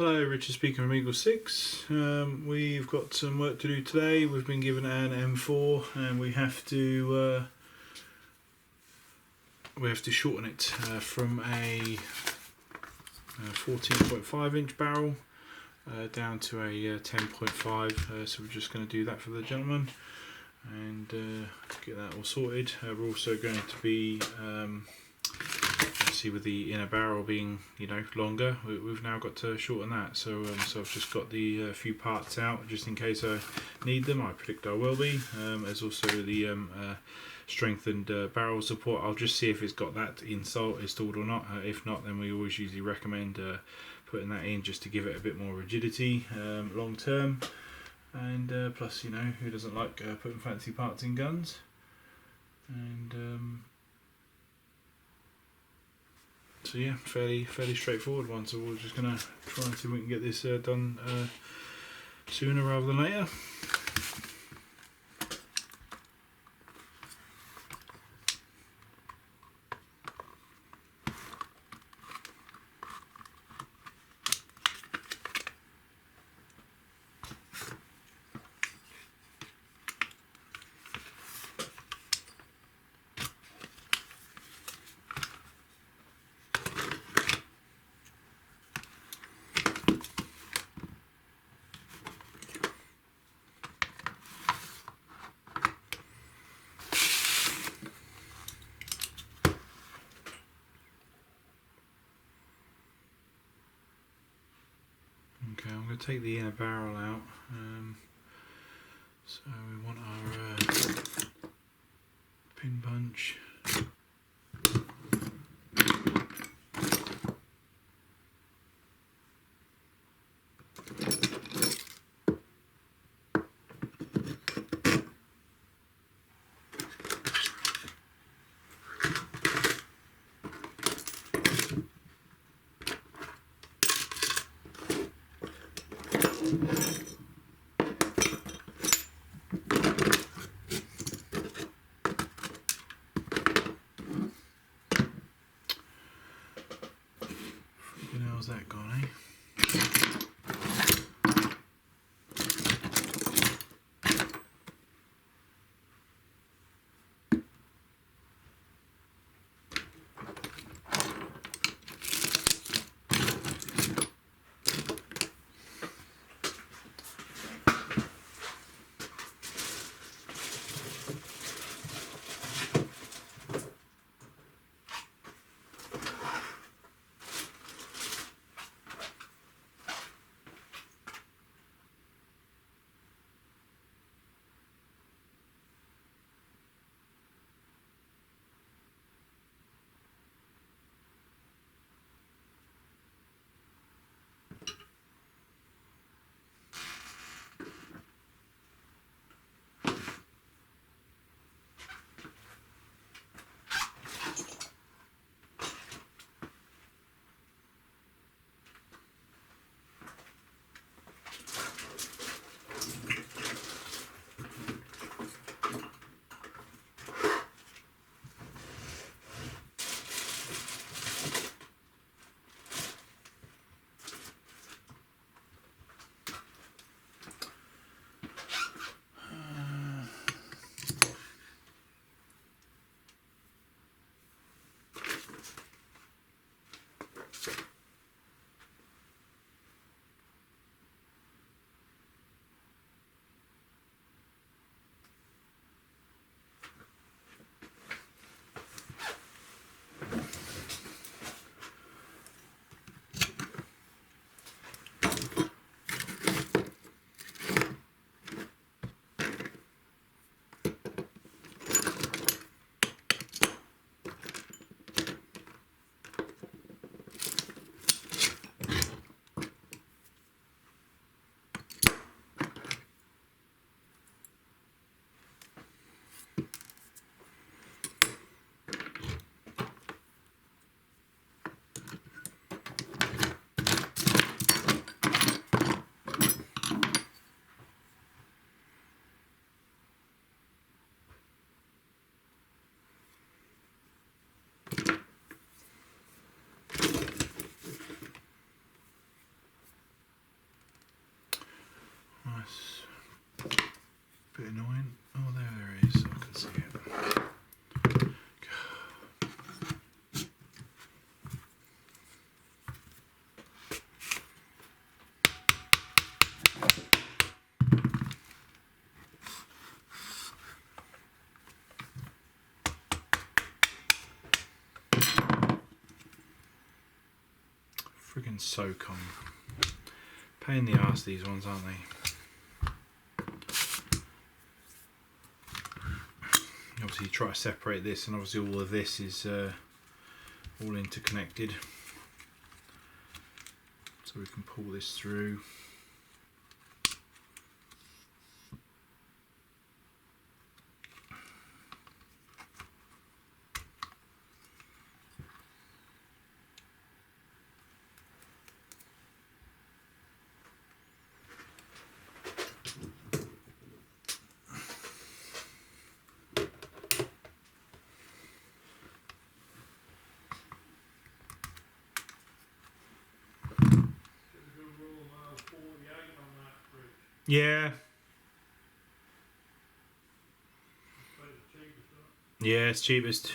Hello, Richard speaking from Eagle 6. We've got some work to do today. We've been given an M4 and we have to shorten it from a 14.5 inch barrel down to a 10.5. So we're just going to do that for the gentleman and get that all sorted. We're also going to be with the inner barrel being longer, we've now got to shorten that. So I've just got the few parts out just in case I need them. I predict I will be. There's also the strengthened barrel support. I'll just see if it's got that installed or not. If not, then we always usually recommend putting that in just to give it a bit more rigidity long term. And plus, who doesn't like putting fancy parts in guns? And so yeah, fairly straightforward one. So we're just gonna try and see if we can get this done sooner rather than later. Okay, I'm going to take the inner barrel out. So we want our pin punch. How's that gone, eh? That's a bit annoying. Oh, there it is. I can see it. Friggin' Socom. Pain in the arse, these ones, aren't they? Obviously you try to separate this, and obviously all of this is all interconnected, so we can pull this through. Yeah. Yeah, it's cheapest.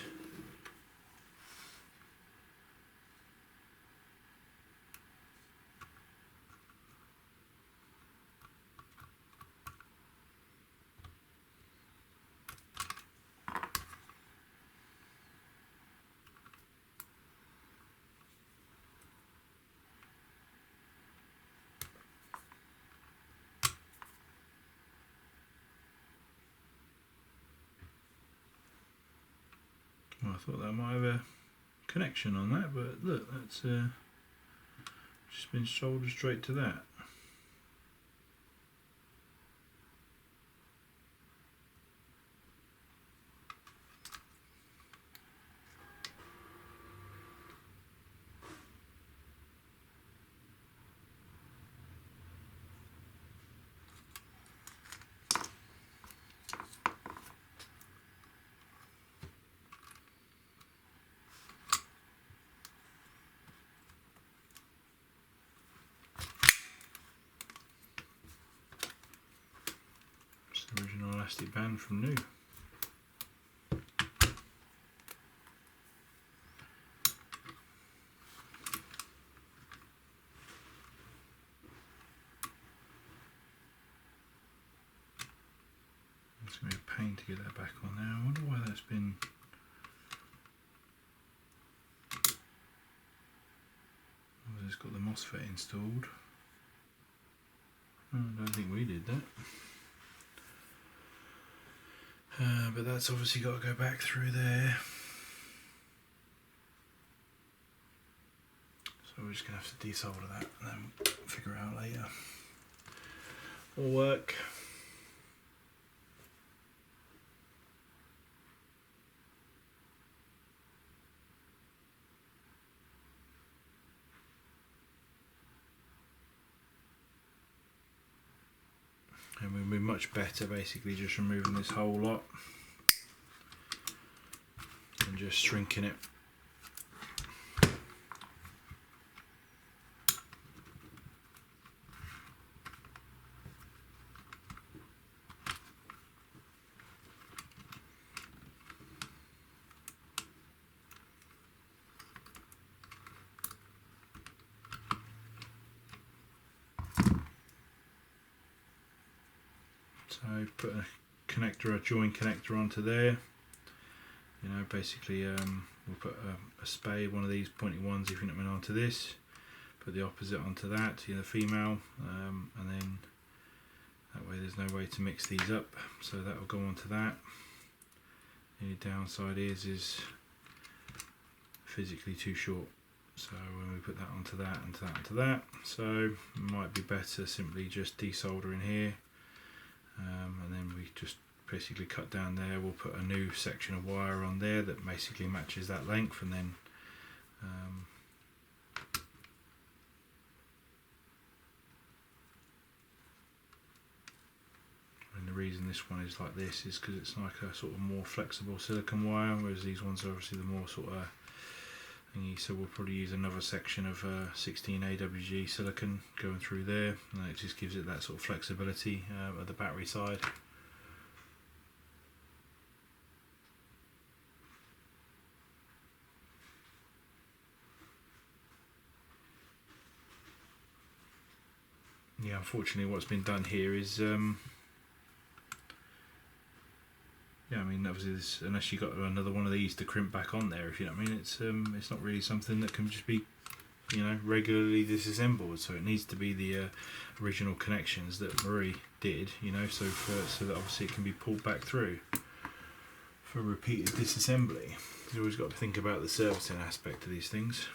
Well, I thought that might have a connection on that, but look, that's just been soldered straight to that. Original elastic band from new. It's going to be a pain to get that back on there. I wonder why that's been. Oh, it's got the MOSFET installed. Oh, I don't think we did that. But that's obviously got to go back through there. So we're just going to have to desolder that and then figure it out later. Will work. And we'll be much better basically just removing this whole lot and just shrinking it. So put a connector, a join connector onto there. You know, basically we'll put a spade, one of these pointy ones, if you know what I mean, onto this. Put the opposite onto that, you know, the female, and then that way there's no way to mix these up. So that will go onto that. The only downside is physically too short. So when we put that onto that, onto that, onto that, so it might be better simply just desoldering here. And then we just basically cut down there. We'll put a new section of wire on there that basically matches that length, and then and the reason this one is like this is because it's like a sort of more flexible silicone wire, whereas these ones are obviously the more sort of thingy, so we'll probably use another section of 16 AWG silicon going through there, and it just gives it that sort of flexibility at the battery side. Yeah, unfortunately what's been done here is yeah, I mean, obviously this, unless you got another one of these to crimp back on there, if you know what I mean, it's not really something that can just be, you know, regularly disassembled. So it needs to be the original connections that Marie did, you know, so that obviously it can be pulled back through for repeated disassembly. You've always got to think about the servicing aspect of these things.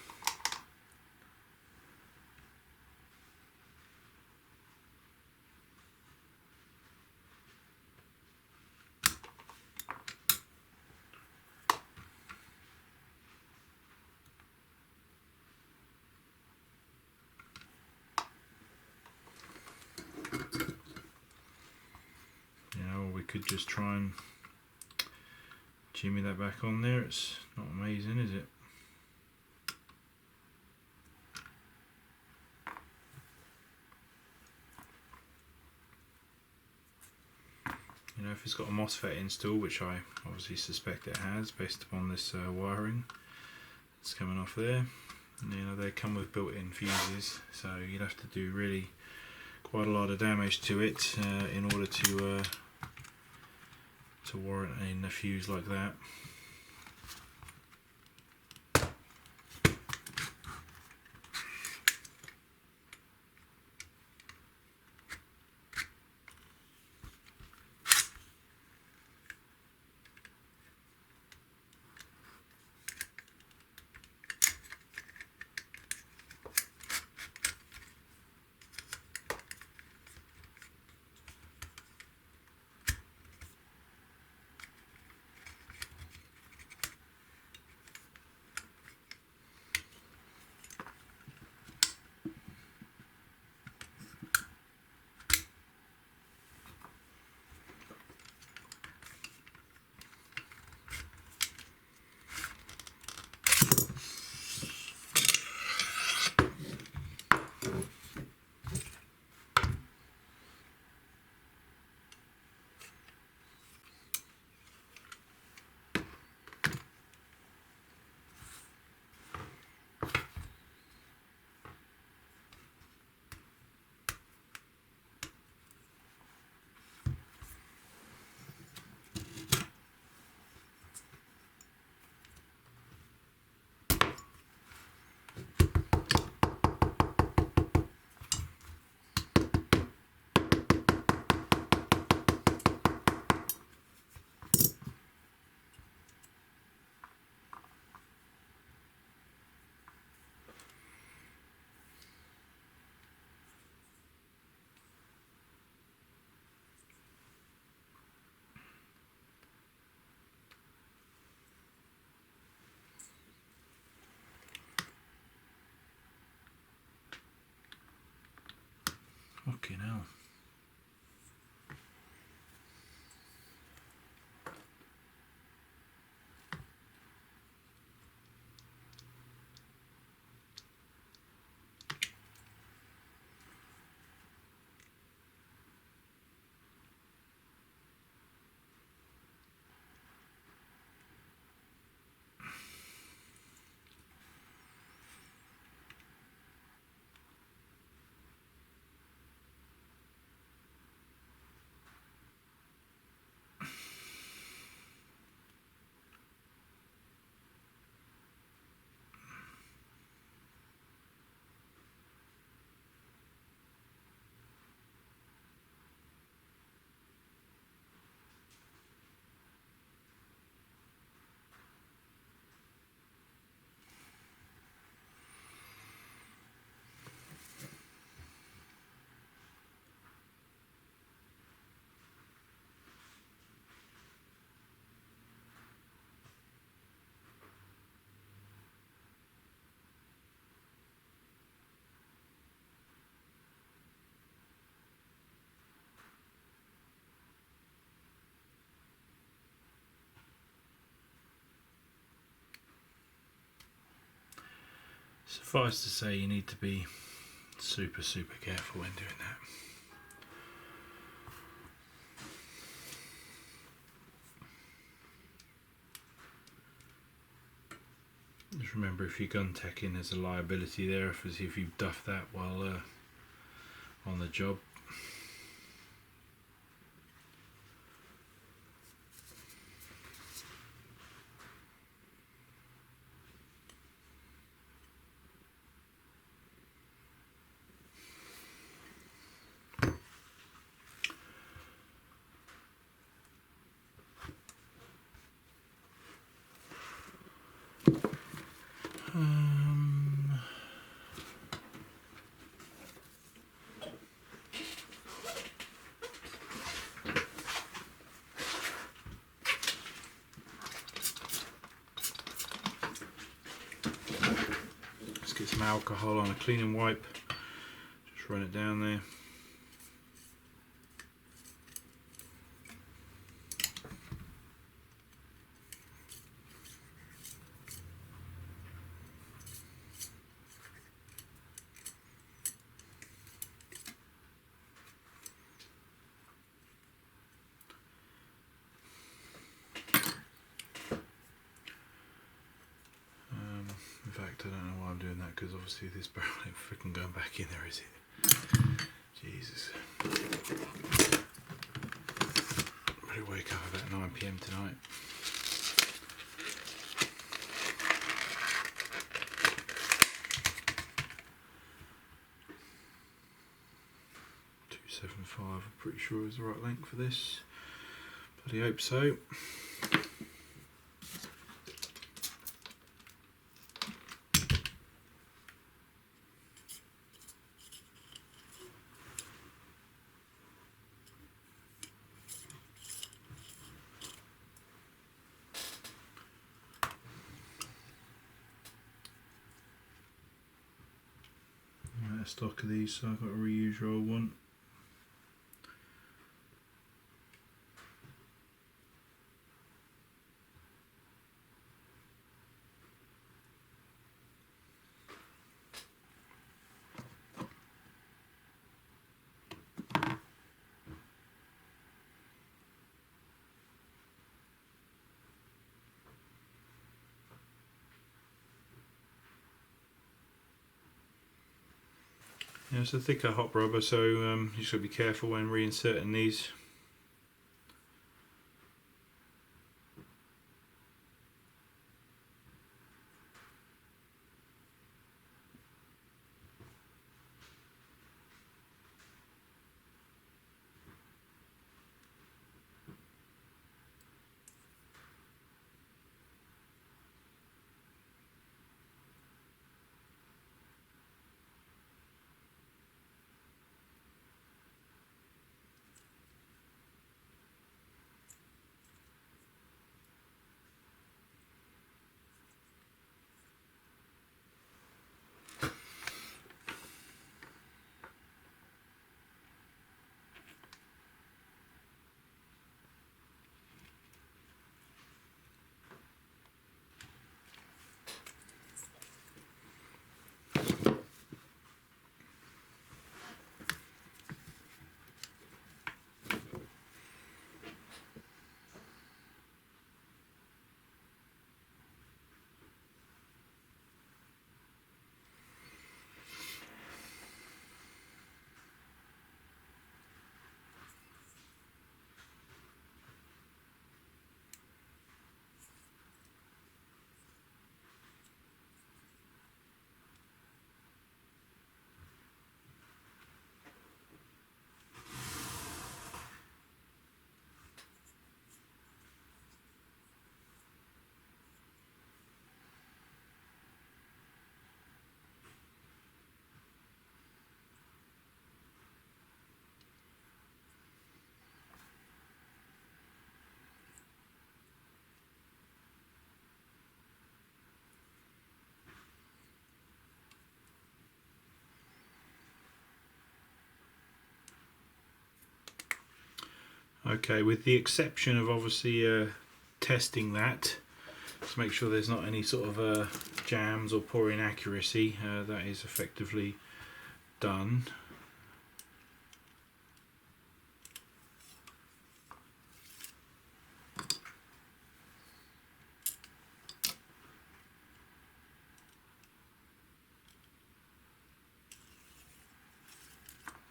Could just try and jimmy that back on there. It's not amazing, is it? You know, if it's got a MOSFET installed, which I obviously suspect it has based upon this wiring that's coming off there, and, you know, they come with built-in fuses, so you'd have to do really quite a lot of damage to it in order to warrant a fuse like that. Fucking hell. Suffice to say, you need to be super careful when doing that. Just remember, if you're gun teching, there's a liability there if you duff that while on the job. Let's get some alcohol on a cleaning wipe, just run it down there. In fact, I don't know why I'm doing that, because obviously this barrel ain't freaking going back in there, is it? Jesus. Better wake up about 9 PM tonight. .275, I'm pretty sure is the right length for this. Bloody hope so. A stock of these, so I've got a reuse roll one. Yeah, it's a thicker hot rubber, so you just got to be careful when reinserting these. Okay, with the exception of obviously testing that to make sure there's not any sort of jams or poor inaccuracy, that is effectively done.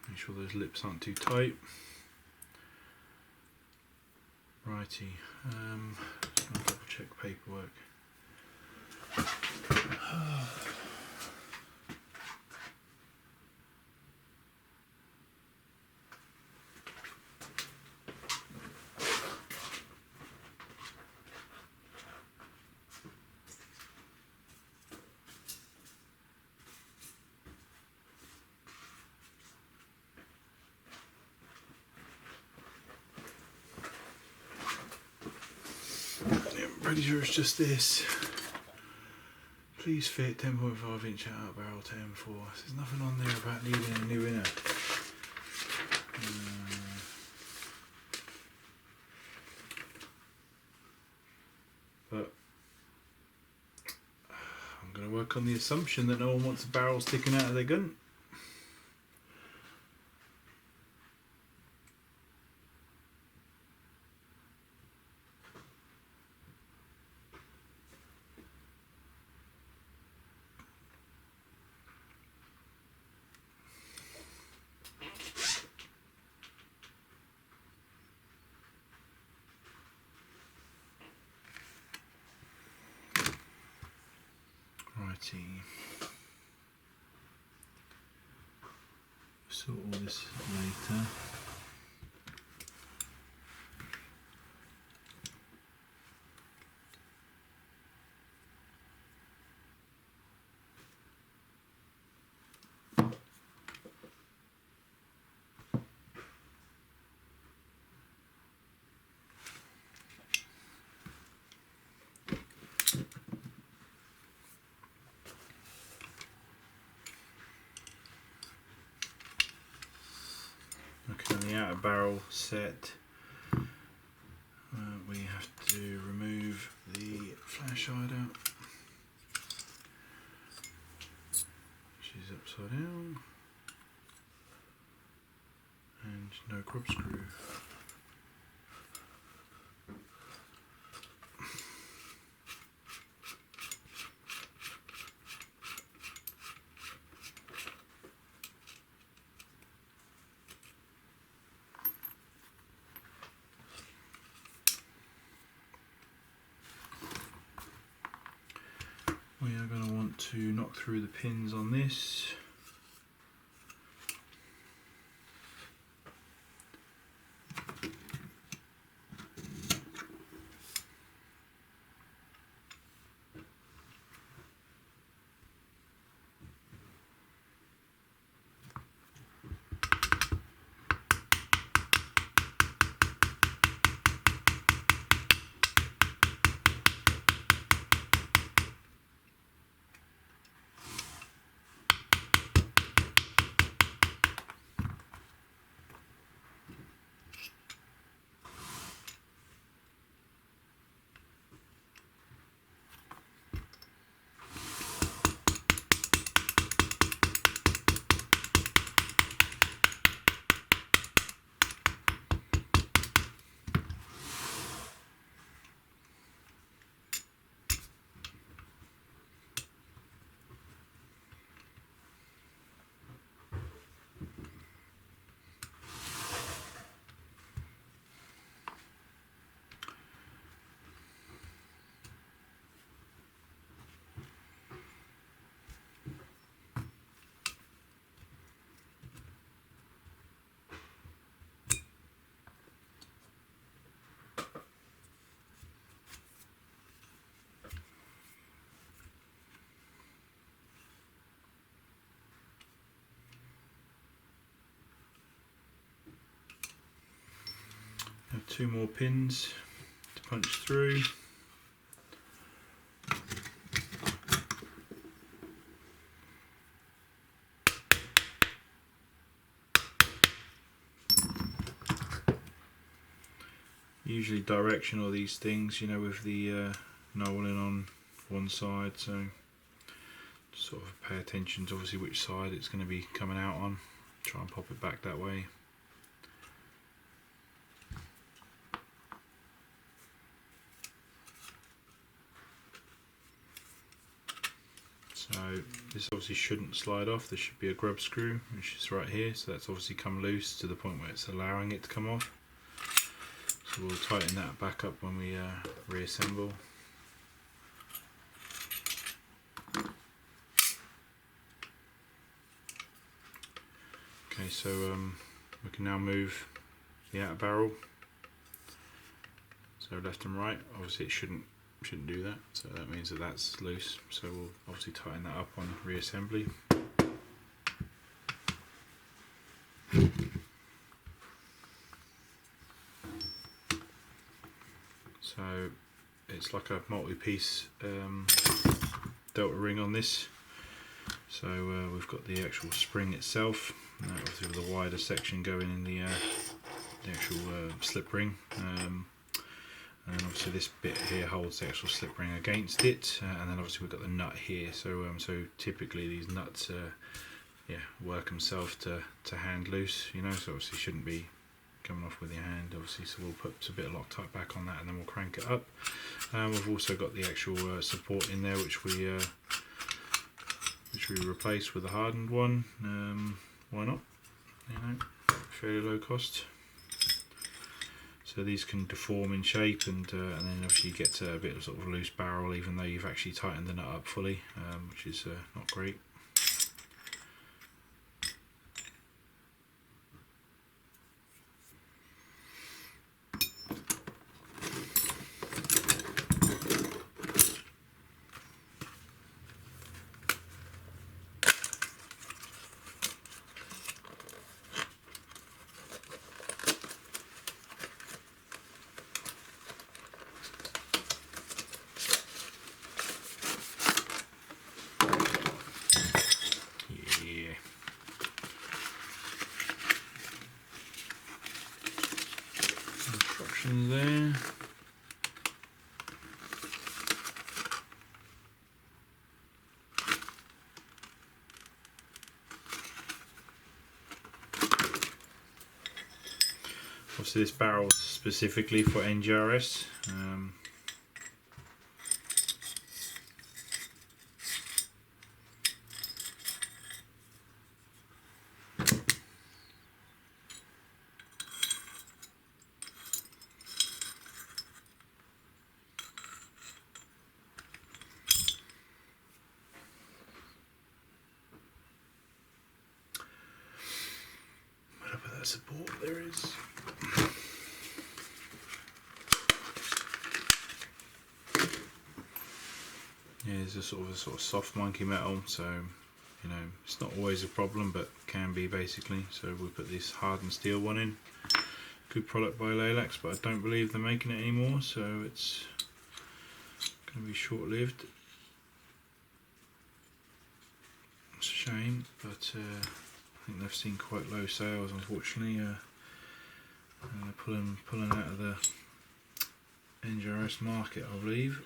Make sure those lips aren't too tight. Righty, I'll double check paperwork. Pretty sure it's just this. Please fit 10.5 inch out barrel to M4. There's nothing on there about needing a new inner. But I'm going to work on the assumption that no one wants a barrel sticking out of their gun. Righty. Sort all this later. Okay, on the outer barrel set, we have to remove the flash hideout, which is upside down, and no crop screw. We are going to want to knock through the pins on this. Have two more pins to punch through. Usually directional these things, you know, with the knolling on one side, so sort of pay attention to obviously which side it's going to be coming out on. Try and pop it back that way. So this obviously shouldn't slide off. There should be a grub screw which is right here, so that's obviously come loose to the point where it's allowing it to come off. So we'll tighten that back up when we reassemble. Okay, so we can now move the outer barrel, so left and right. Obviously it shouldn't do that, so that means that that's loose, so we'll obviously tighten that up on reassembly. So it's like a multi-piece delta ring on this. So we've got the actual spring itself, obviously with a wider section going in the actual slip ring, and then obviously this bit here holds the actual slip ring against it, and then obviously we've got the nut here. So so typically these nuts work themselves to hand loose, you know, so obviously shouldn't be coming off with your hand obviously, so we'll put a bit of Loctite back on that and then we'll crank it up. We've also got the actual support in there which we replaced with a hardened one. Why not, you know, fairly low cost. So these can deform in shape, and then obviously you get a bit of sort of loose barrel even though you've actually tightened the nut up fully, which is not great. There. Obviously this barrel is specifically for NGRS. Support there is. Yeah, it's a sort of soft monkey metal, so you know it's not always a problem, but can be basically. So we put this hardened steel one in. Good product by Laylax, but I don't believe they're making it anymore, so it's going to be short-lived. It's a shame, but I think they've seen quite low sales, unfortunately. Pulling out of the NGRS market, I believe.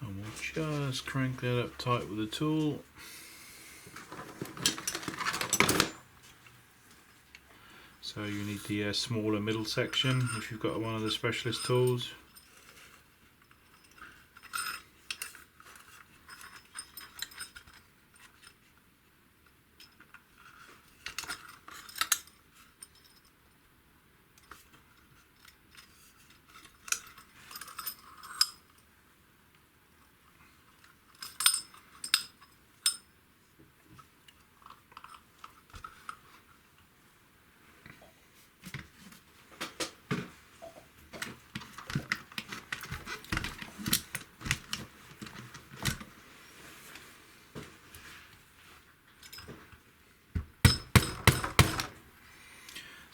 And we'll just crank that up tight with the tool. So you need the smaller middle section if you've got one of the specialist tools.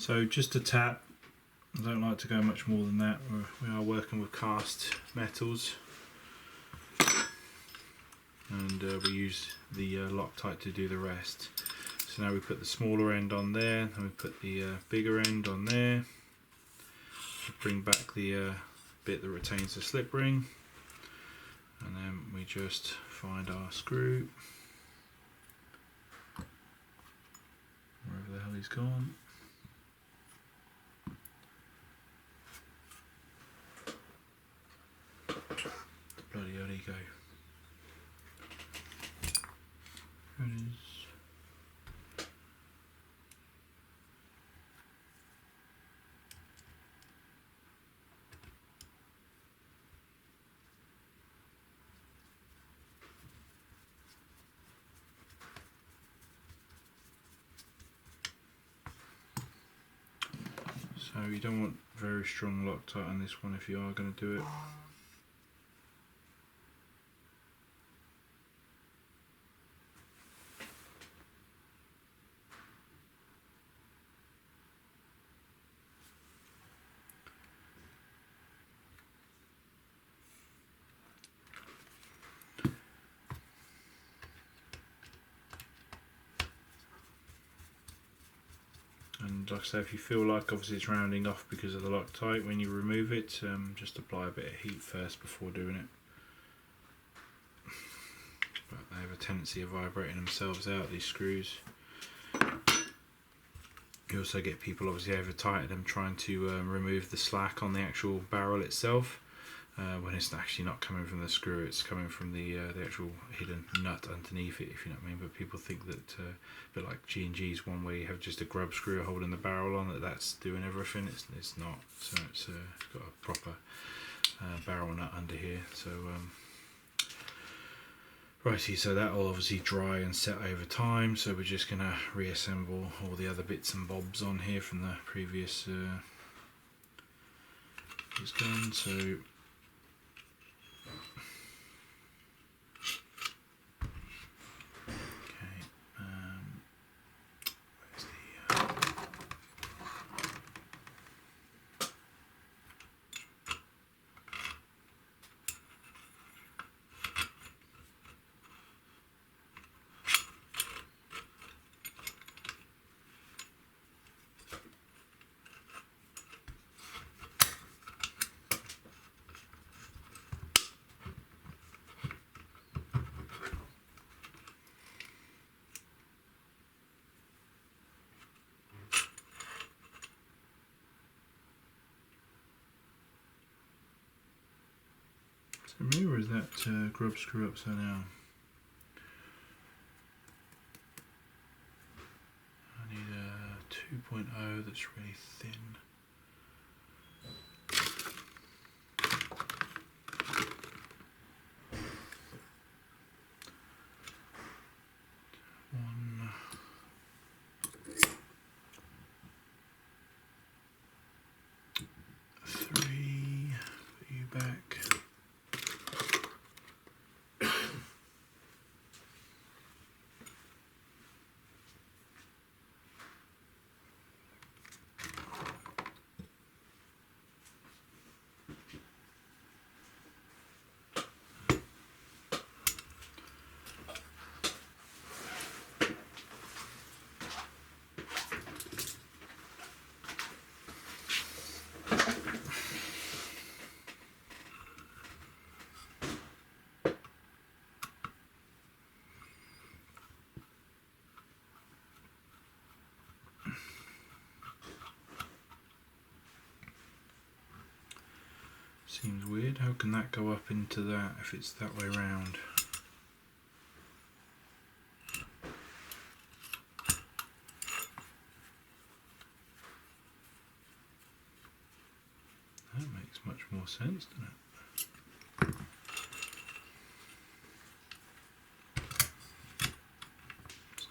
So just a tap. I don't like to go much more than that. We are working with cast metals, and we use the Loctite to do the rest. So now we put the smaller end on there, and we put the bigger end on there. We bring back the bit that retains the slip ring, and then we just find our screw wherever the hell he's gone. Bloody hell, he go. There it is. So you don't want very strong Loctite on this one if you are going to do it. And like I say, if you feel like obviously it's rounding off because of the Loctite, when you remove it, just apply a bit of heat first before doing it. But they have a tendency of vibrating themselves out, these screws. You also get people obviously over tight at them trying to remove the slack on the actual barrel itself, when it's actually not coming from the screw, it's coming from the actual hidden nut underneath it, if you know what I mean. But people think that a bit like G&G's one where you have just a grub screw holding the barrel on, that's doing everything. It's not. So it's got a proper barrel nut under here. So righty, so that will obviously dry and set over time, so we're just going to reassemble all the other bits and bobs on here from the previous gun. So okay, where's the me, or is that grub screw upside down? I need a 2.0 that's really thin. One. Three. Put you back. Seems weird. How can that go up into that if it's that way round? That makes much more sense, doesn't it?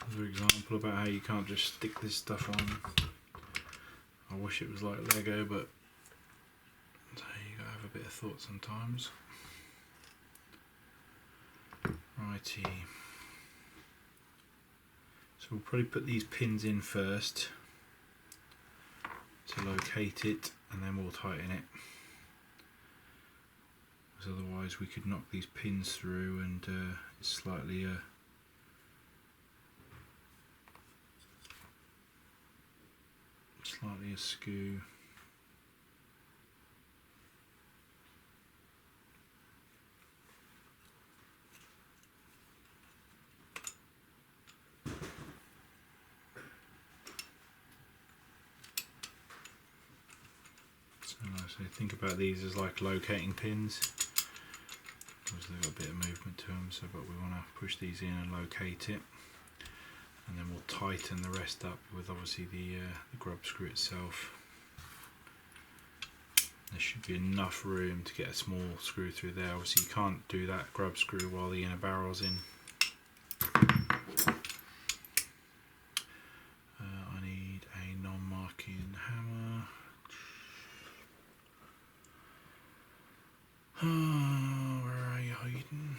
Another example about how you can't just stick this stuff on. I wish it was like Lego, but you gotta have a bit of thought sometimes. Righty. So we'll probably put these pins in first. to locate it, and then we'll tighten it, because otherwise we could knock these pins through and it's slightly askew. So think about these as like locating pins, because they've got a bit of movement to them. So, but we want to push these in and locate it, and then we'll tighten the rest up with obviously the grub screw itself. There should be enough room to get a small screw through there. Obviously, you can't do that grub screw while the inner barrel's in. I need a non-marking hammer. Oh, where are you hiding?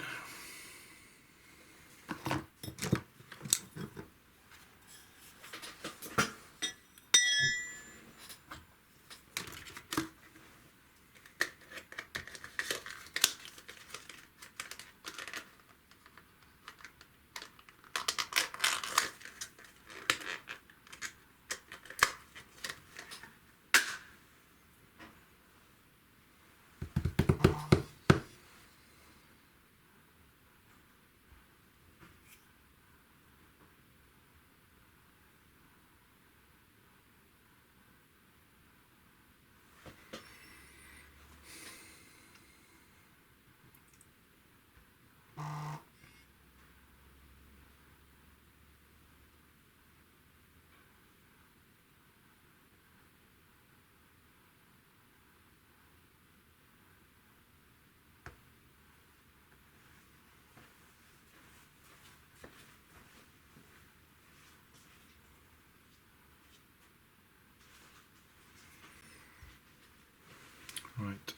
Right,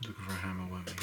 looking for a hammer, won't we?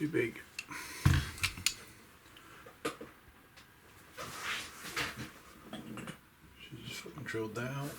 too big. Should just fucking drilled that out.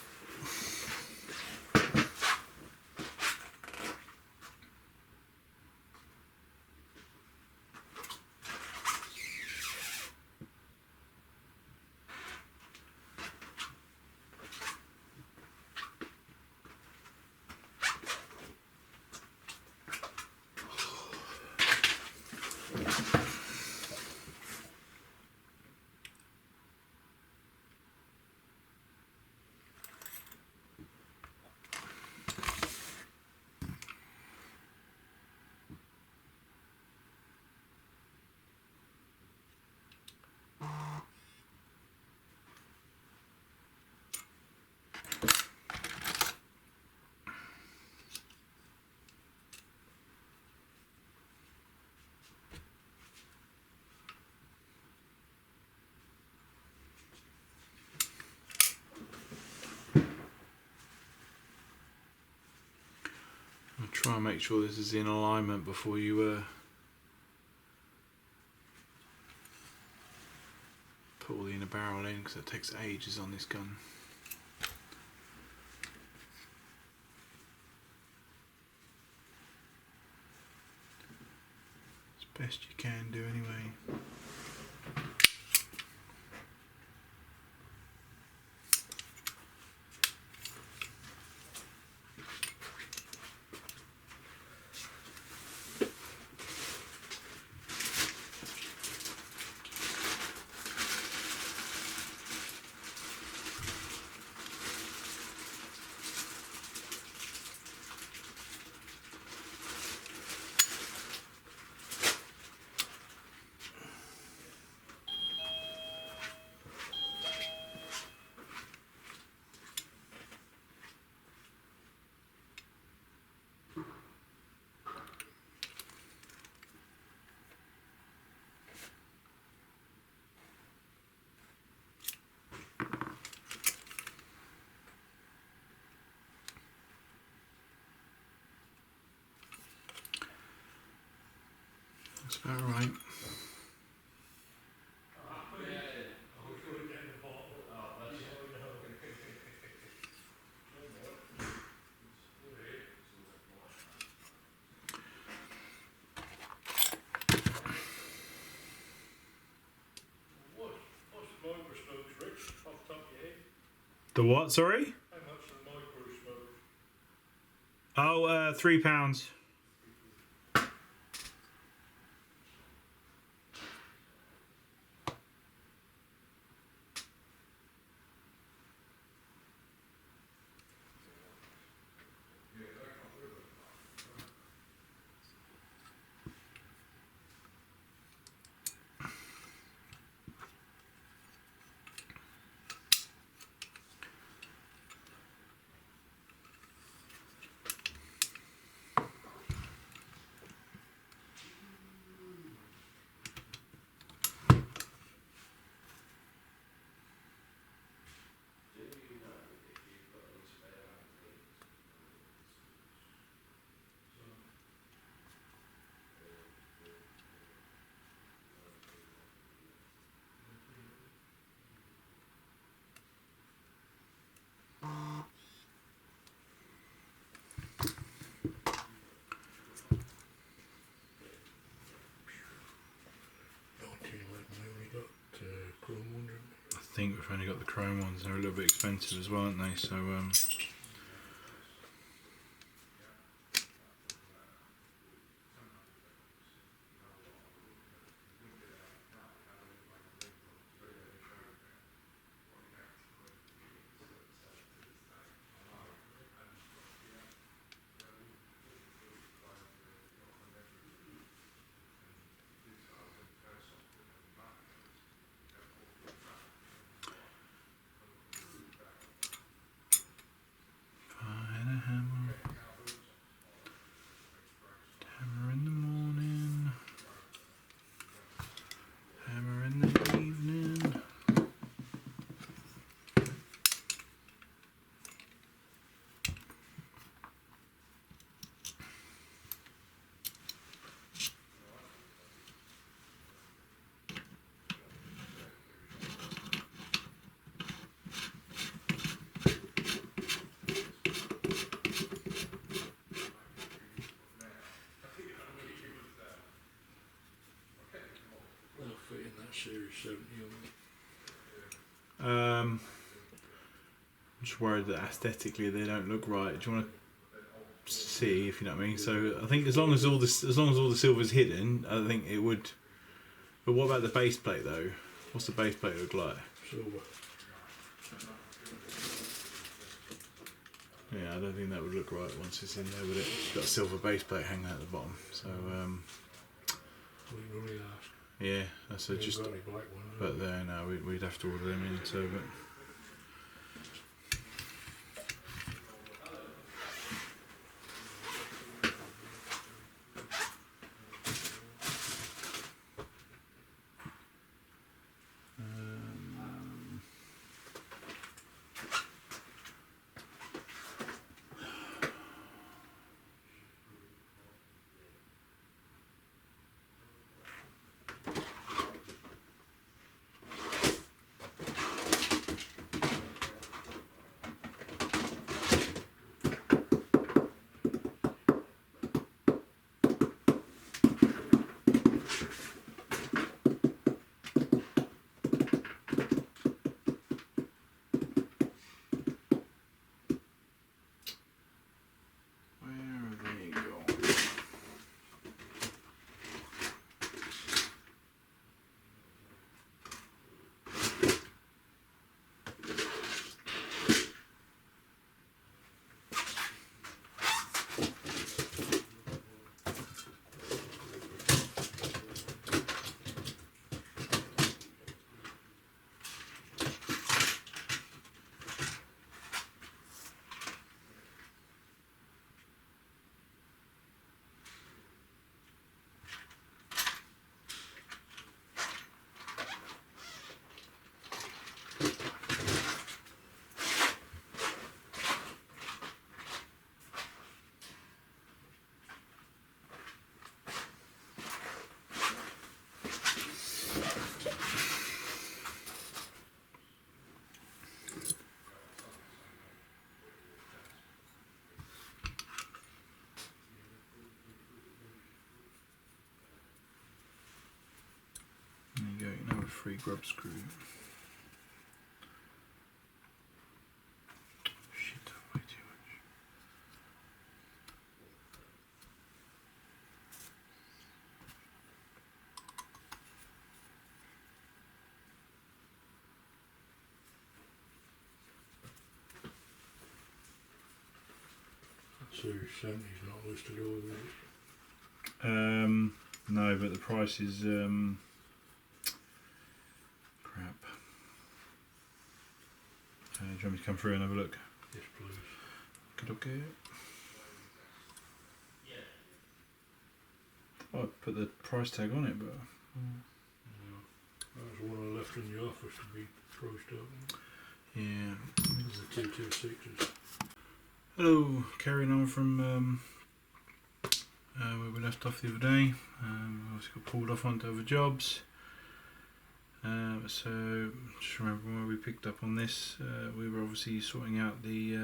Try and make sure this is in alignment before you put all the inner barrel in, because it takes ages on this gun. As best you can do anyway. That's about right. The what, sorry? How much are the micro smokes? Oh, £3. I think we've only got the chrome ones. They're a little bit expensive as well, aren't they? So Series 70 on I'm just worried that aesthetically they don't look right. Do you want to see, if you know what I mean? So I think as long as all the silver's hidden, I think it would. But what about the base plate though? What's the base plate look like? silver. Yeah, I don't think that would look right once it's in there, would it? It's got a silver base plate hanging out the bottom. So We can really ask. yeah, that's We a ain't just. got any black ones. But there, no, we'd have to order them in. So, but. There you go, another free grub screw. Shit, way too much. Series 70 is not listed over there. No, but the price is crap. Do you want me to come through and have a look? Yes, please. Okay. Oh, I put the price tag on it, but Yeah. That was one I left in the office to be priced up. yeah. The 226s. Hello, carrying on from where we left off the other day. Obviously got pulled off onto other jobs. So just remember where we picked up on this. We were obviously sorting out the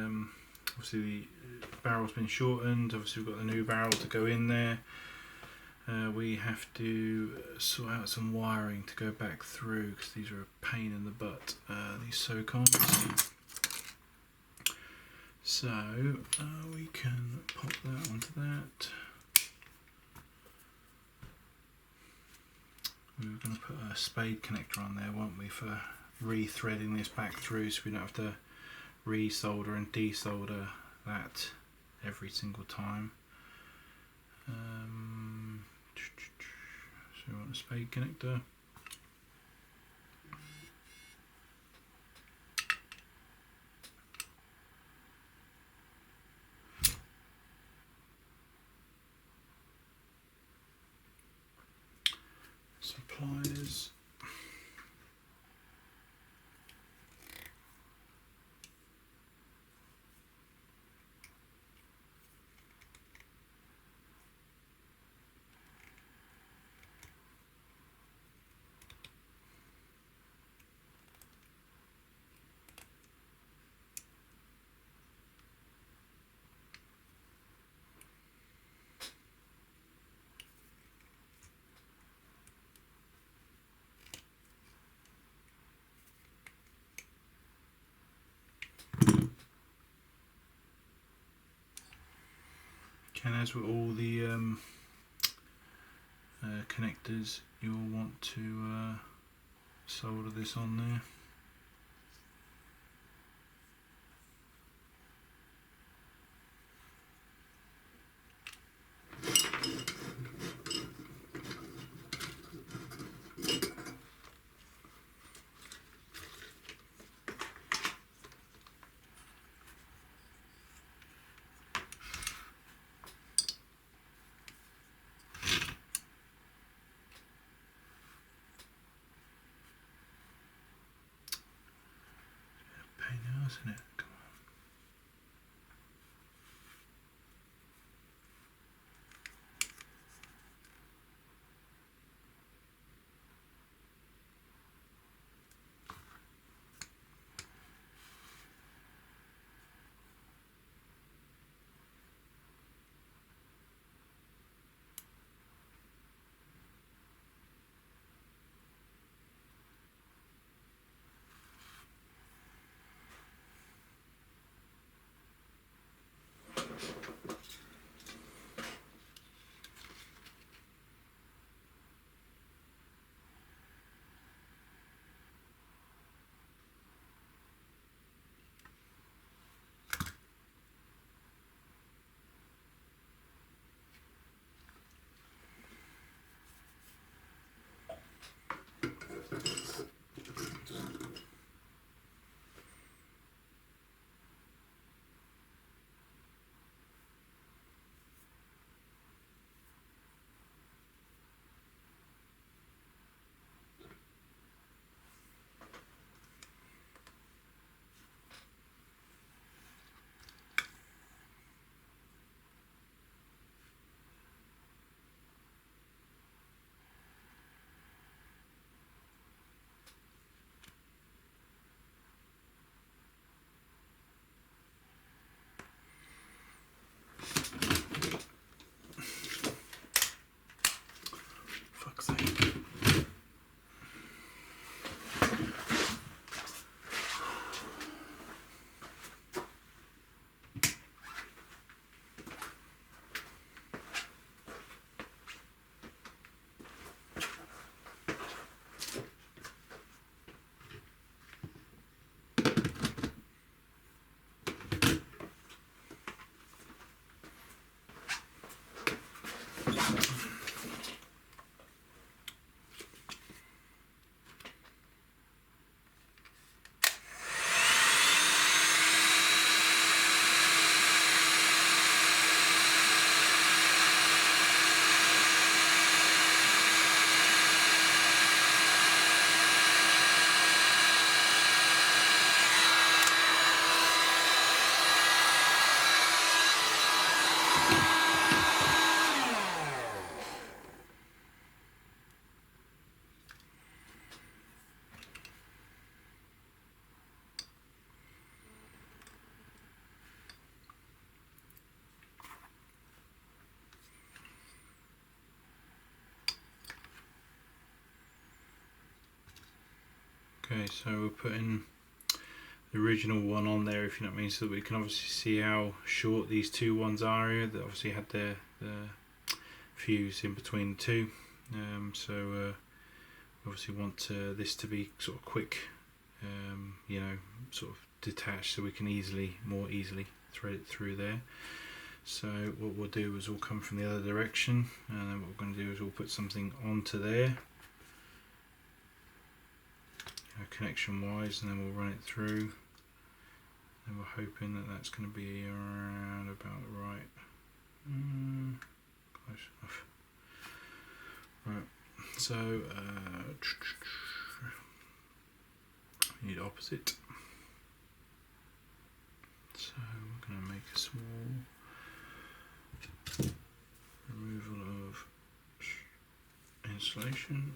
obviously the barrel's been shortened. Obviously we've got the new barrel to go in there. We have to sort out some wiring to go back through because these are a pain in the butt. These Socoms. So we can pop that onto that. We were going to put a spade connector on there, weren't we, for re-threading this back through, so we don't have to re-solder and desolder that every single time. So we want a spade connector. Pliers. And as with all the connectors, you'll want to solder this on there. Pain in the ass, isn't it? Come on. Fuck's sake. Okay, so we're putting the original one on there, if you know what I mean, so that we can obviously see how short these two ones are here that obviously had the fuse in between the two. So obviously want this to be sort of quick, you know, sort of detached, so we can more easily thread it through there. So what we'll do is we'll come from the other direction, and then what we're going to do is we'll put something onto there, connection wise, and then we'll run it through, and we're hoping that that's going to be around about right. Close enough. Right, so we need opposite, so we're going to make a small removal of insulation.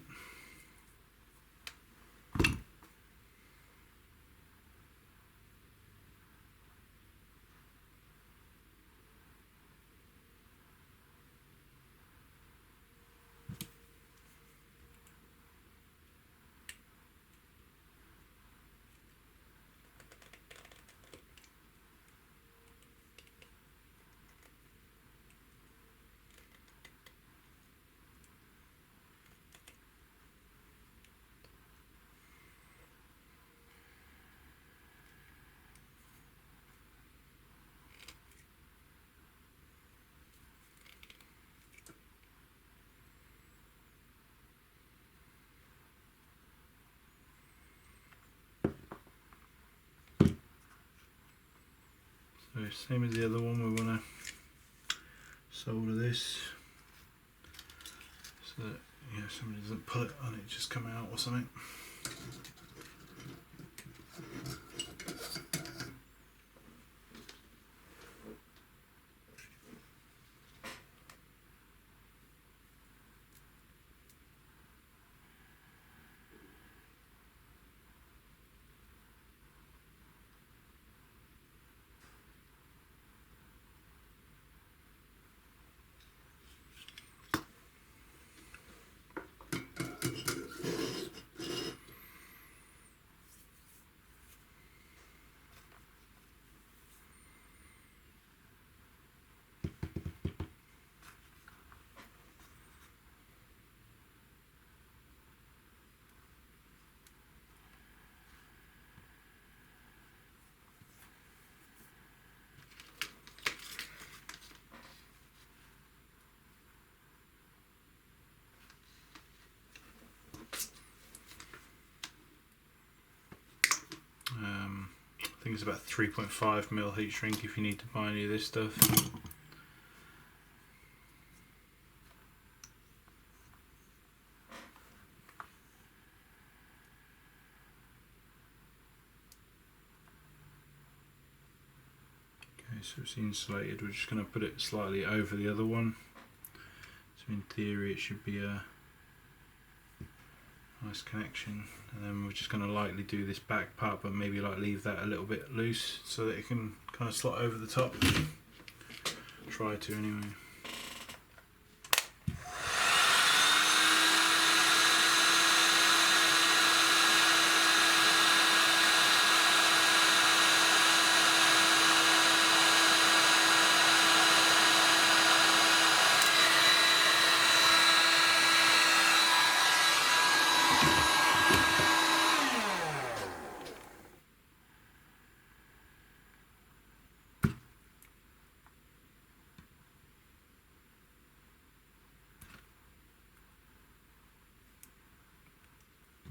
So same as the other one, we want to solder this so that somebody doesn't pull it and it just come out or something. I think it's about 3.5mm heat shrink if you need to buy any of this stuff. Okay, so it's insulated. We're just going to put it slightly over the other one. So in theory it should be a nice connection, and then we're just going to lightly do this back part, but maybe like leave that a little bit loose so that it can kind of slot over the top. Try to anyway.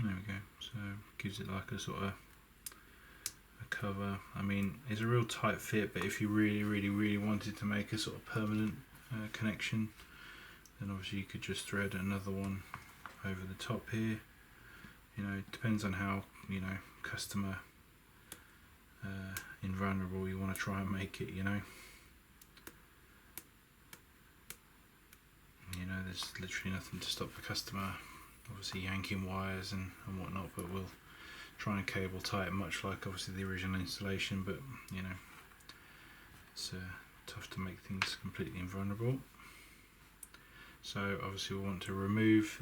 There we go, so gives it like a sort of a cover. I mean, it's a real tight fit, but if you really wanted to make a sort of permanent connection, then obviously you could just thread another one over the top here. It depends on how customer invulnerable you want to try and make it. There's literally nothing to stop the customer obviously yanking wires and whatnot, but we'll try and cable tie it much like obviously the original installation, but it's tough to make things completely invulnerable. So obviously we want to remove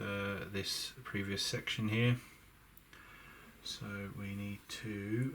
this previous section here, so we need to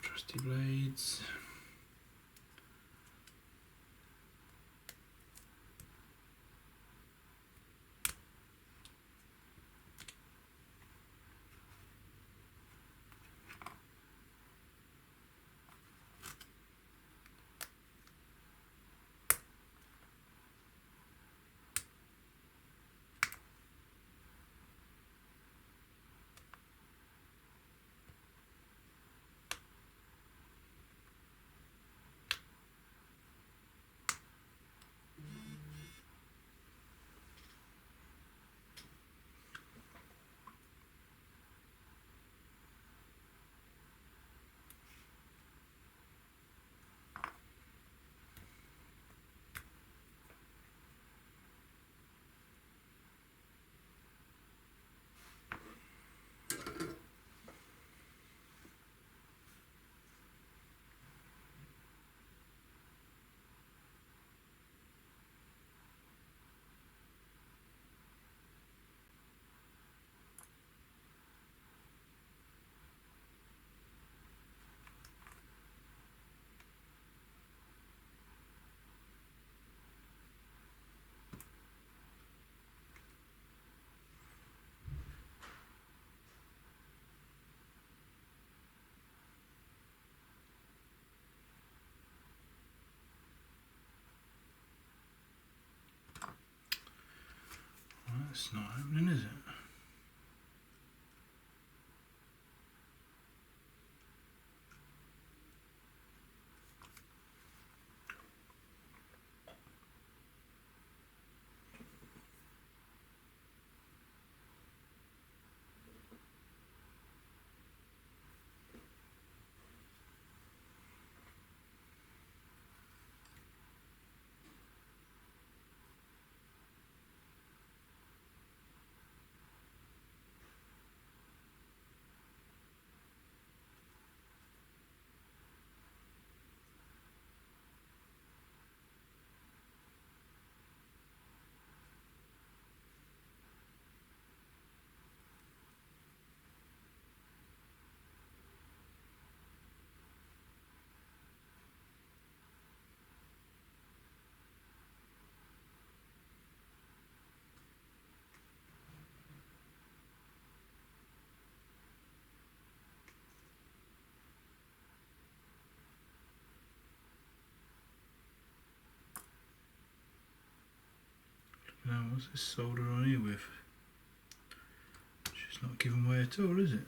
trusty blades. That's not happening, is it? Now, what's this soldered on here with? It's just not giving way at all, is it?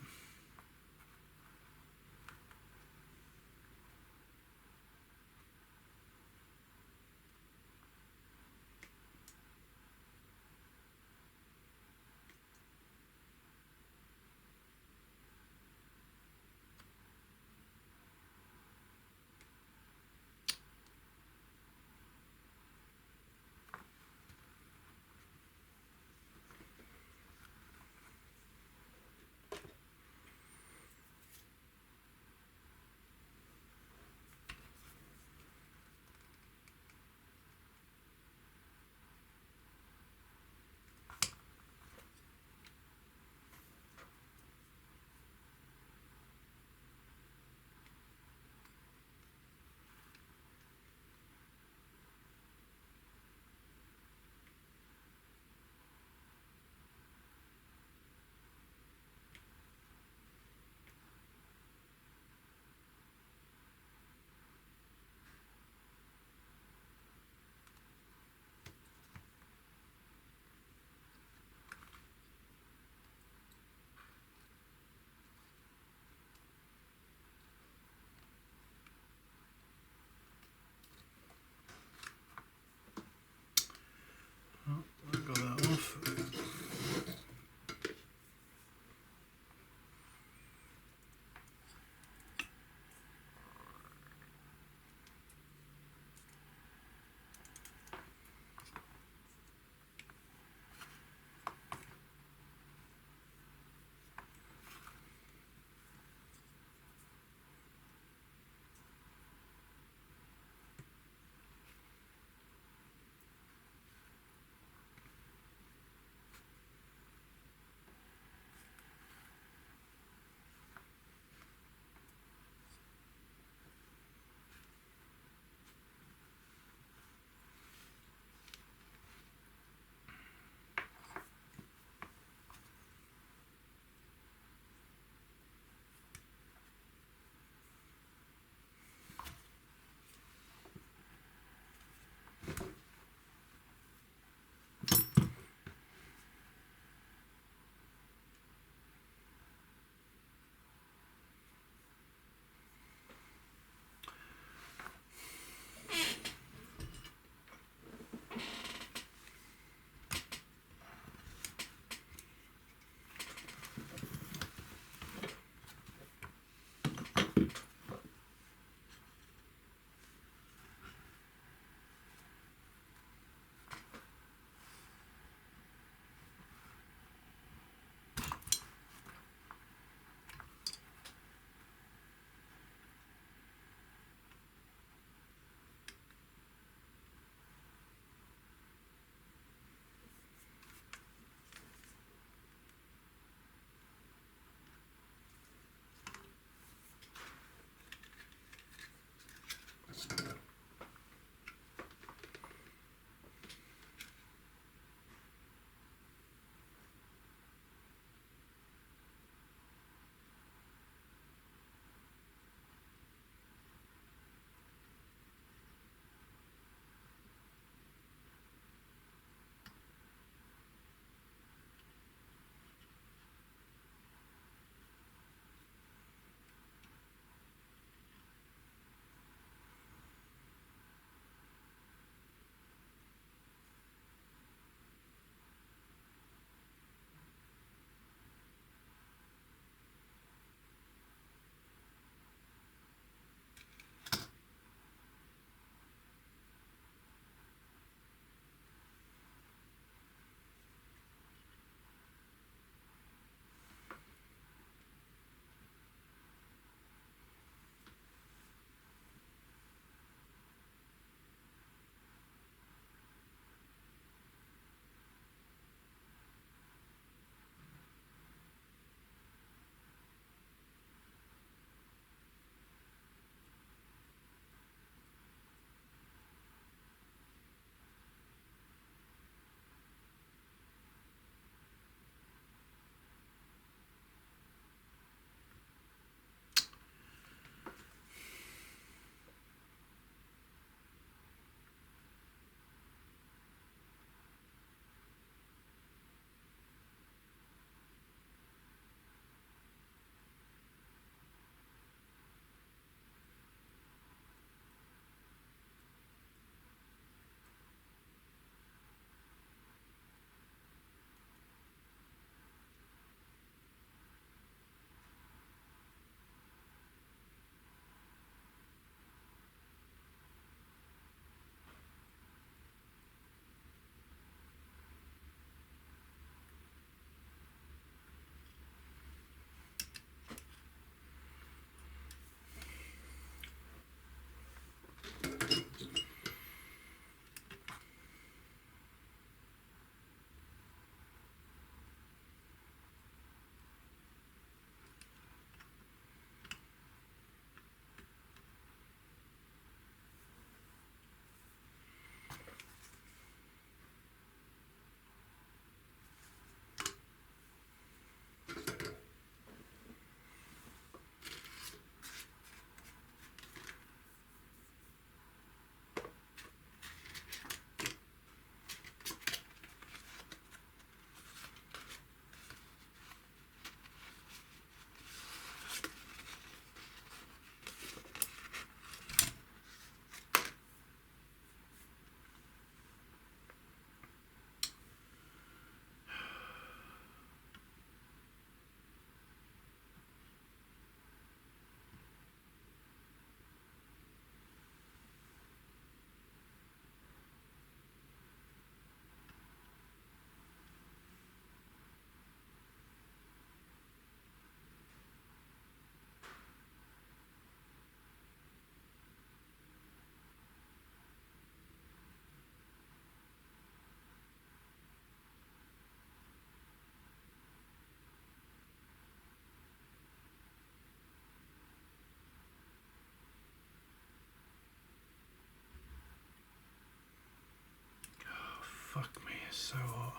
fuck me, it's so hot.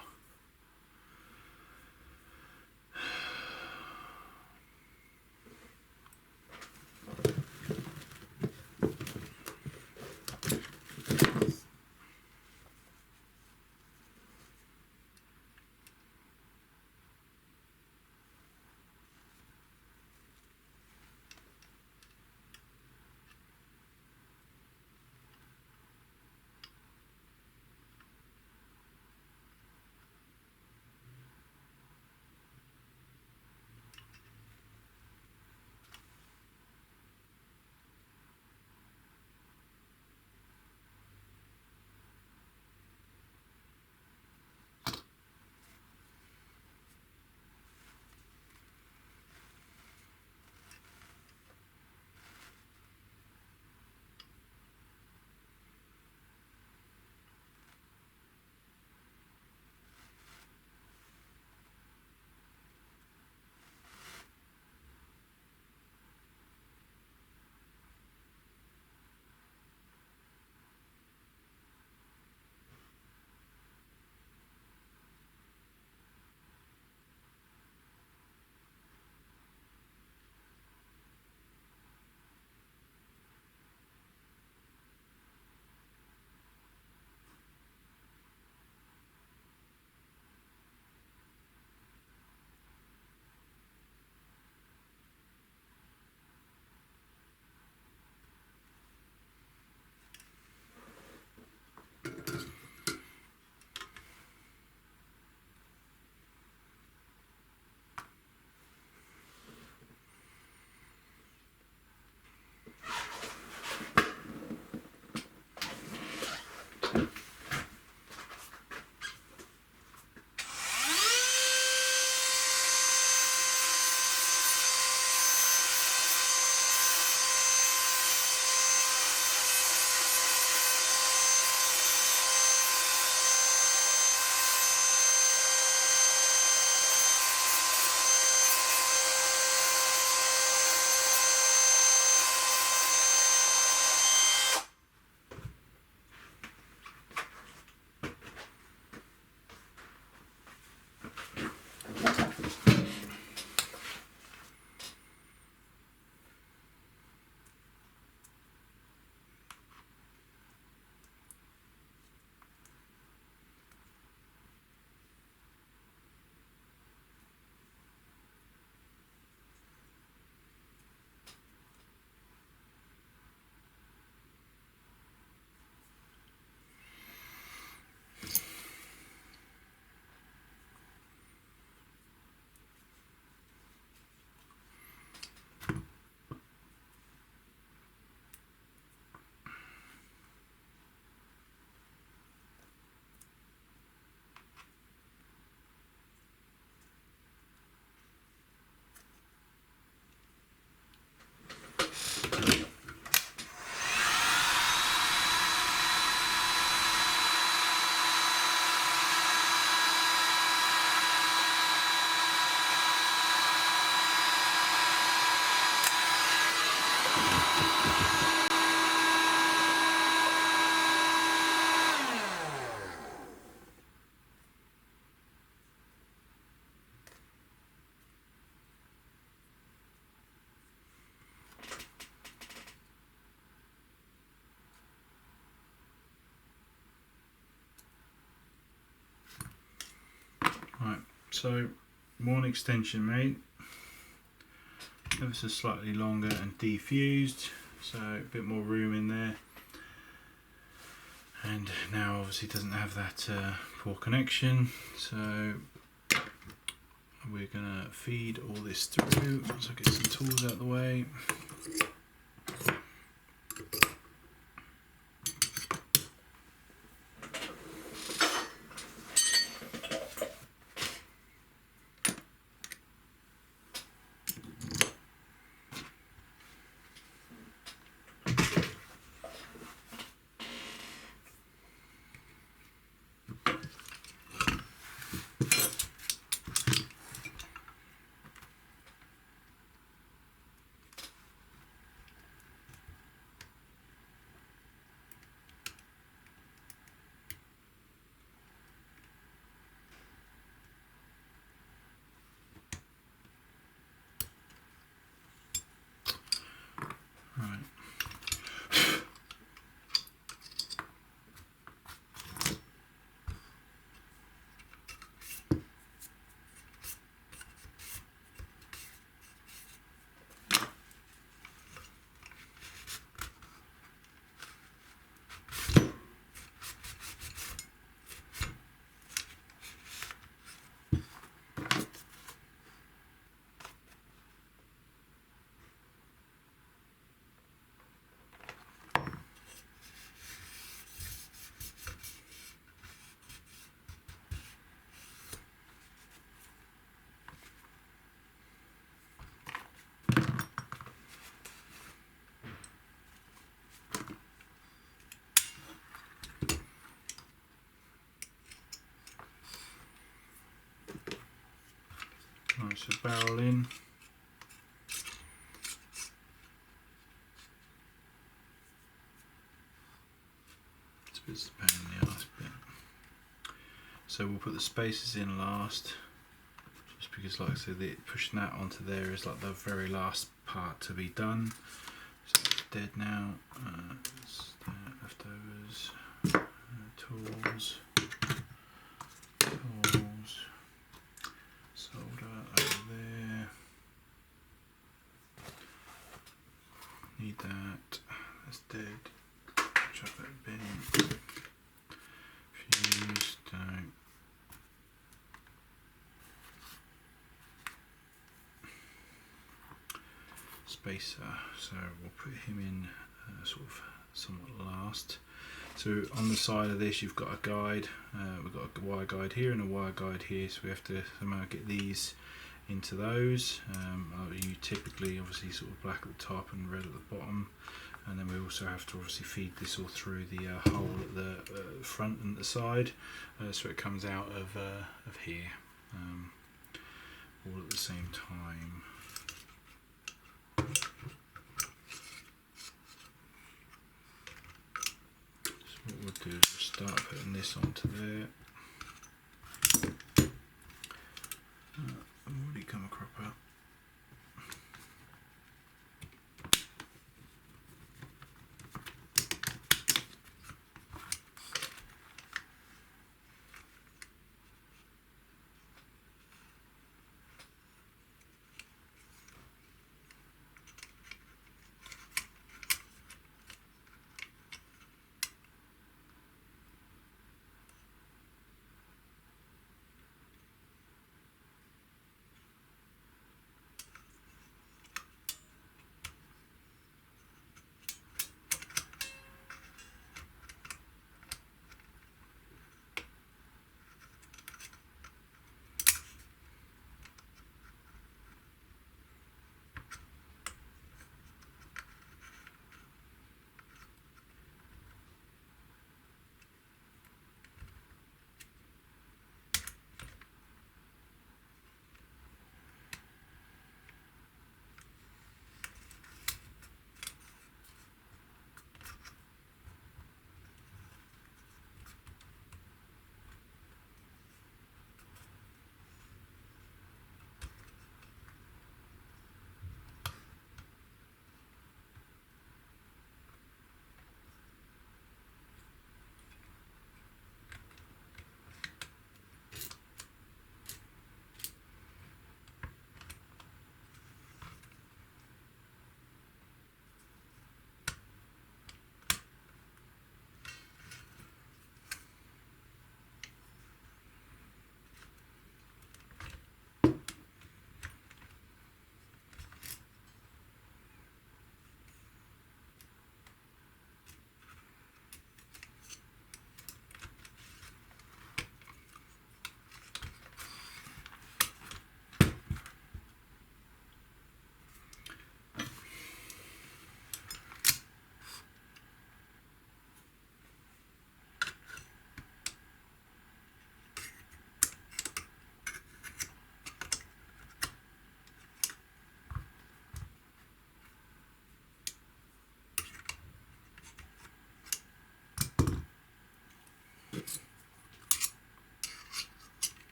Right, so one extension made, ever so slightly longer and defused, so a bit more room in there. And now obviously doesn't have that poor connection, so we're gonna feed all this through. So get some tools out of the way. Nice, so barrel in. It's the pain in the arse bit. So we'll put the spacers in last, just because, like I said, pushing that onto there is like the very last part to be done. So it's dead now. Leftovers, tools, solder over there. Need that. That's dead. Chuck that bin. Fuse, don't. Spacer, so we'll put him in sort of somewhat last. So on the side of this you've got a guide, we've got a wire guide here and a wire guide here, so we have to somehow get these into those. You typically obviously sort of black at the top and red at the bottom, and then we also have to obviously feed this all through the hole at the front and the side, so it comes out of here all at the same time. So what we'll do is we'll start putting this onto there. I've already come a crop up.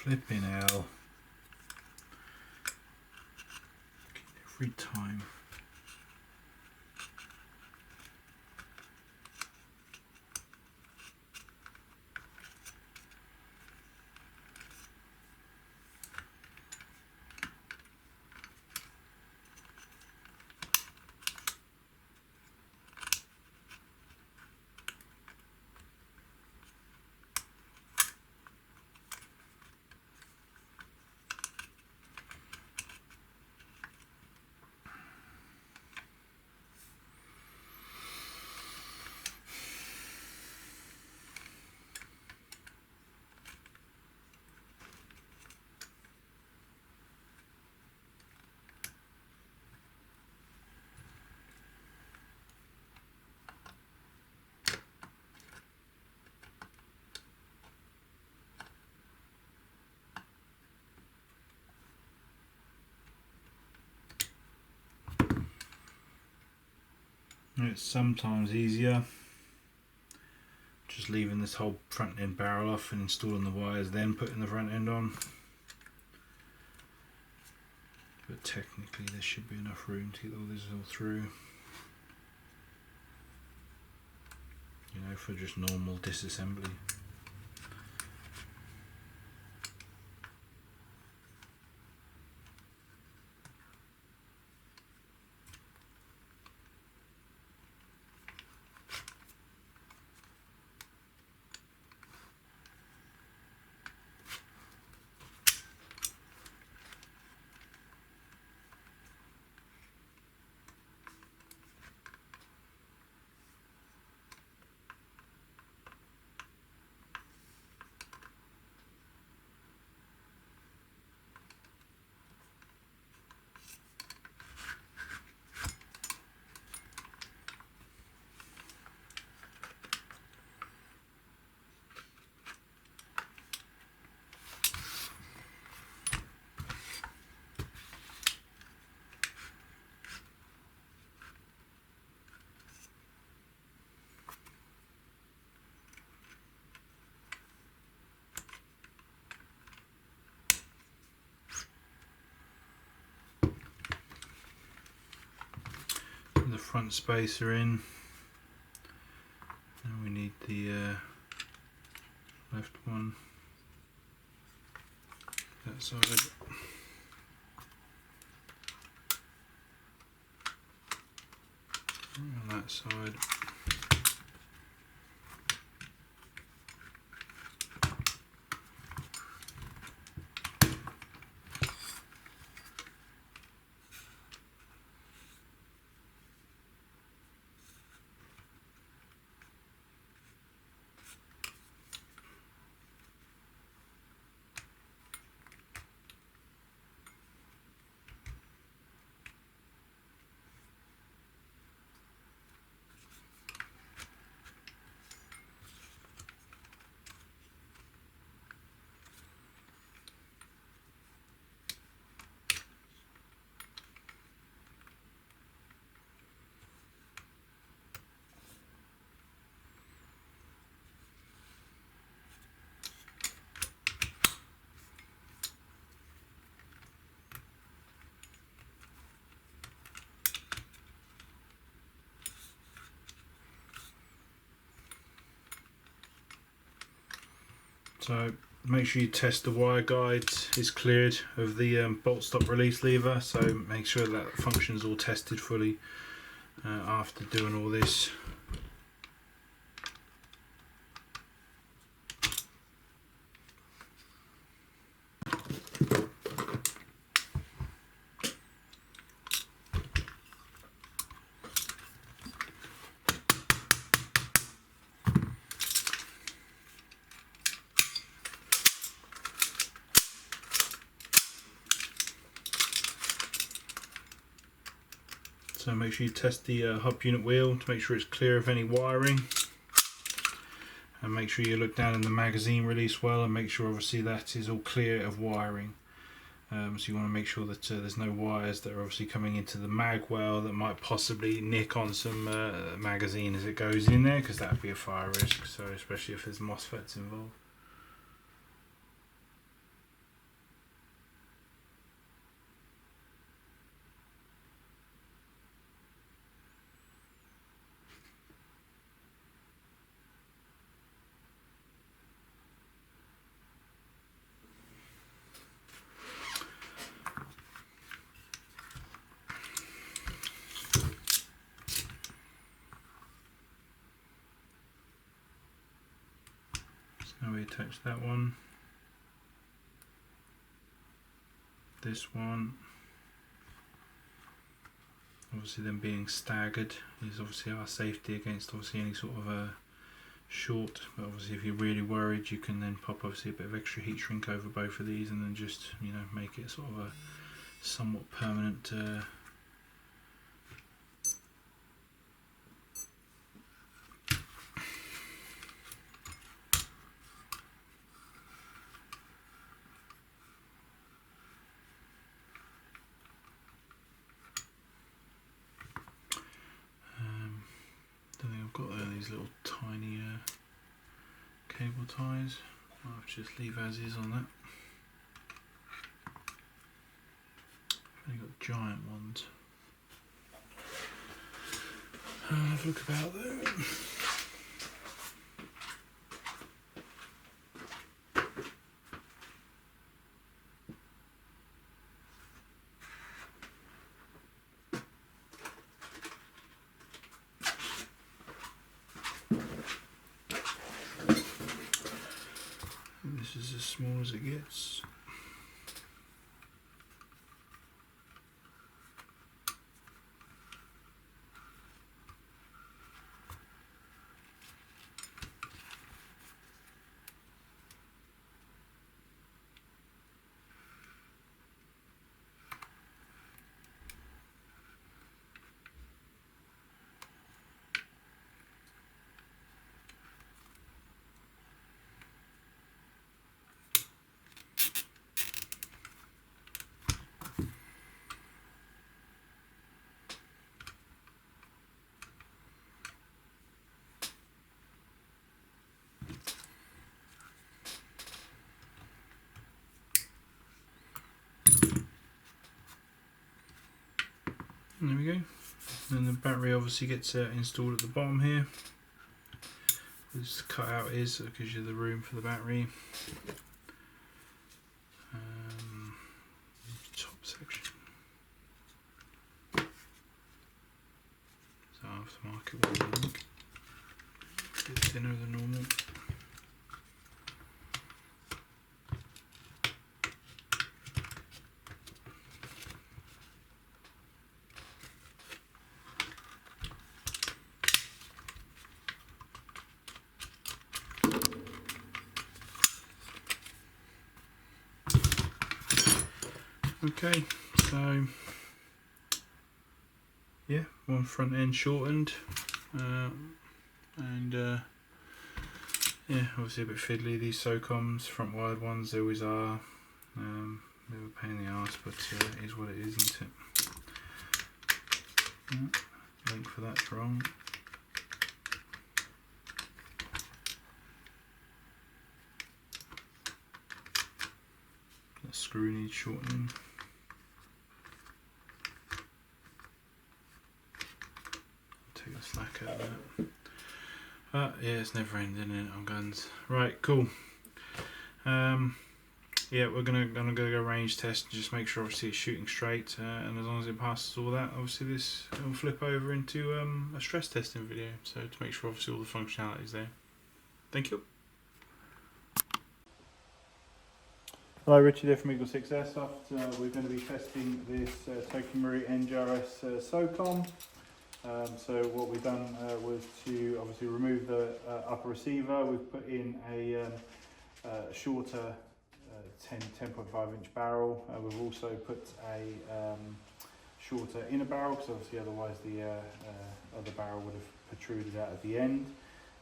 Flipping hell. Every time. It's sometimes easier just leaving this whole front end barrel off and installing the wires, then putting the front end on. But technically there should be enough room to get all this all through. You know, for just normal disassembly. The front spacer in, and we need the left one that side. On that side. So make sure you test the wire guide is cleared of the bolt stop release lever, so make sure that function's all tested fully after doing all this. So make sure you test the hub unit wheel to make sure it's clear of any wiring, and make sure you look down in the magazine release well and make sure obviously that is all clear of wiring. So you want to make sure that there's no wires that are obviously coming into the mag well that might possibly nick on some magazine as it goes in there, because that would be a fire risk, so especially if there's MOSFETs involved. that's that one. This one, obviously them being staggered is obviously our safety against obviously any sort of a short, but obviously if you're really worried you can then pop obviously a bit of extra heat shrink over both of these and then just, you know, make it sort of a somewhat permanent don't think I've got these little tiny cable ties. I'll just leave as is on that. I've only got giant ones. I'll have a look about there. This is as small as it gets. There we go. Then the battery obviously gets installed at the bottom here. This cutout is so it gives you the room for the battery. Top section. So aftermarket one, I think. A bit thinner than normal. Okay, so yeah, one front end shortened, and yeah, obviously a bit fiddly. These Socoms, front wired ones, they always are. Bit of a pain in the arse, but it is what it is, isn't it? Link for that's wrong. That screw needs shortening. Take the slack out of that. But yeah, it's never ending, isn't it, on guns. Right, cool. Yeah, we're gonna go range test and just make sure obviously it's shooting straight, and as long as it passes all that, obviously this will flip over into a stress testing video. So to make sure obviously all the functionality is there. Thank you. Hello, Richard here from Eagle 6 Airsoft. We're going to be testing this Socom NGRS Socom. So what we've done was to obviously remove the upper receiver. We've put in a shorter 10.5 inch barrel. We've also put a shorter inner barrel, because obviously otherwise the other barrel would have protruded out at the end.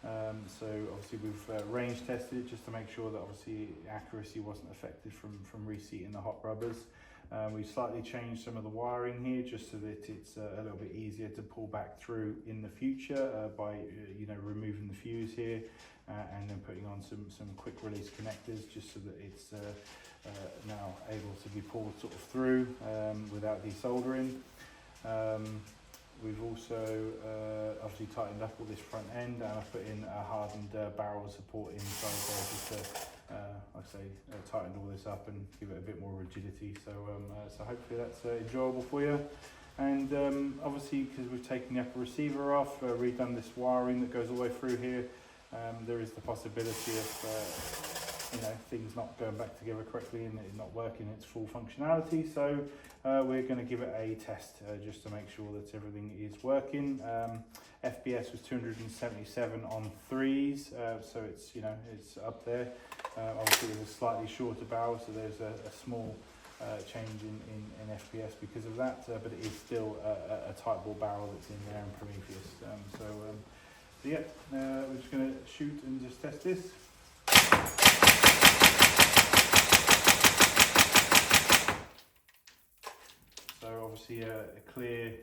So obviously we've range tested it just to make sure that obviously accuracy wasn't affected from reseating the hot rubbers. We've slightly changed some of the wiring here just so that it's a little bit easier to pull back through in the future by removing the fuse here and then putting on some quick release connectors just so that it's now able to be pulled sort of through without desoldering. We've also obviously tightened up all this front end, and I've put in a hardened barrel support inside there just to, like I say, tighten all this up and give it a bit more rigidity. So, so hopefully that's enjoyable for you. And obviously, because we've taken the upper receiver off, redone this wiring that goes all the way through here, there is the possibility of things not going back together correctly and it not working its full functionality. So we're going to give it a test just to make sure that everything is working. FPS was 277 on 3s, so it's up there. Obviously there's a slightly shorter barrel, so there's a small change in FPS because of that, but it is still a tight bore barrel that's in there in Prometheus. So yeah, we're just going to shoot and just test this. So obviously a clear,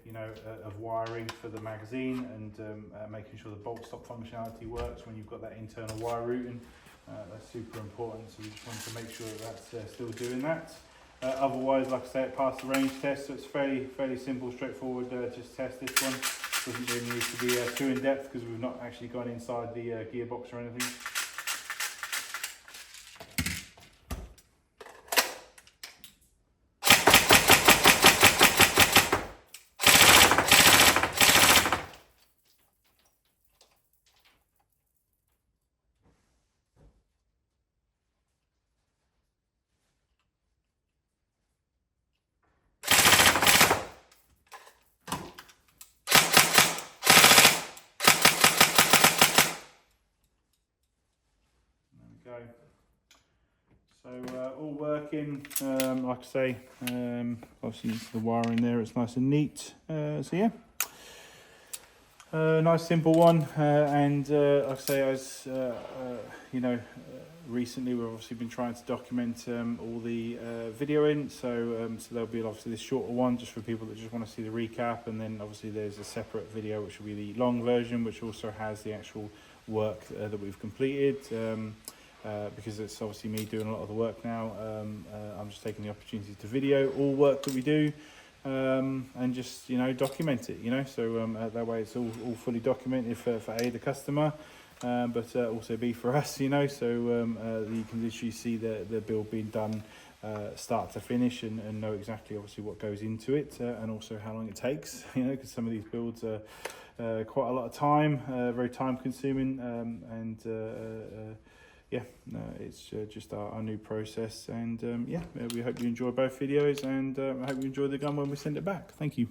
of wiring for the magazine, and making sure the bolt stop functionality works when you've got that internal wire routing. That's super important, so we just want to make sure that that's still doing that. Otherwise, like I say, it passed the range test, so it's fairly simple, straightforward. Just test this one. Doesn't really need to be too in depth because we've not actually gone inside the gearbox or anything. So all working, like I say, obviously the wiring there, it's nice and neat. So yeah, nice simple one, and like I say, as recently we've obviously been trying to document all the video in, so there'll be obviously this shorter one just for people that just want to see the recap, and then obviously there's a separate video which will be the long version, which also has the actual work that we've completed. Because it's obviously me doing a lot of the work now, I'm just taking the opportunity to video all work that we do, and just document it, so that way it's all fully documented for A, the customer, but also B, for us, so you can literally see the build being done start to finish, and know exactly obviously what goes into it, and also how long it takes, because some of these builds are quite a lot of time, very time consuming, and yeah, it's just our new process, and yeah, we hope you enjoy both videos, and I hope you enjoy the gun when we send it back. Thank you.